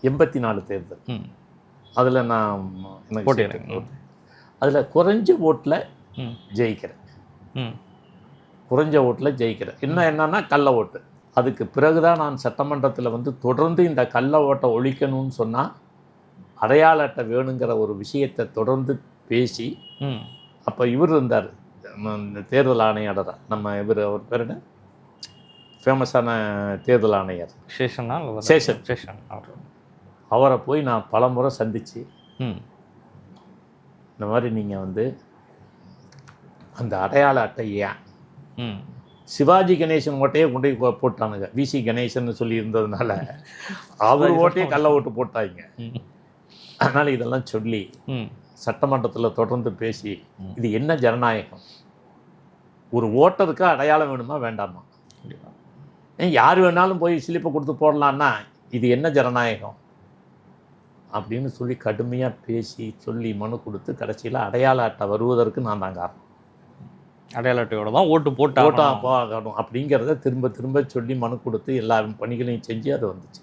84 தேர்தல். அதில் நான் போட்டியிடுறேன். அதில் குறைஞ்ச ஓட்டில் ஜெயிக்கிறேன். குறைஞ்ச ஓட்டில் ஜெயிக்கிறேன். என்னன்னா கள்ள ஓட்டு. அதுக்கு பிறகு தான் நான் சட்டமன்றத்தில் வந்து தொடர்ந்து இந்த கள்ள ஓட்டை ஒழிக்கணும்னு சொன்னால் அடையாள அட்டை வேணுங்கிற ஒரு விஷயத்தை தொடர்ந்து பேசி, அப்போ இவர் இருந்தார் இந்த தேர்தல் ஆணையாளர், நம்ம இவர் அவர் பேர் என்ன, ஃபேமஸான தேர்தல் ஆணையர் சேஷன், அவரை போய் நான் பல முறை சந்தித்து இந்த மாதிரி நீங்கள் வந்து அந்த அடையாள அட்டை ஏன் சிவாஜி கணேசன் ஓட்டையே கொண்டு போய் போட்டானுங்க, விசி கணேசன் சொல்லி இருந்ததுனால அவர் ஓட்டையே கள்ள ஓட்டு போட்டாங்க. அதனால் இதெல்லாம் சொல்லி சட்டமன்றத்தில் தொடர்ந்து பேசி, இது என்ன ஜனநாயகம், ஒரு ஓட்டருக்கு அடையாளம் வேணுமா வேண்டாமா, யார் வேணாலும் போய் ஸ்லிப்பை கொடுத்து போடலான்னா இது என்ன ஜனநாயகம் அப்படின்னு சொல்லி கடுமையாக பேசி சொல்லி மனு கொடுத்து கடைசியில் அடையாள அட்டை வருவதற்கு நான் தான் காரணம். அடையாள அட்டையோட தான் ஓட்டு போட்டாகணும் அப்படிங்கிறத திரும்ப திரும்ப சொல்லி மனு கொடுத்து எல்லா பணிகளையும் செஞ்சு அது வந்துச்சு.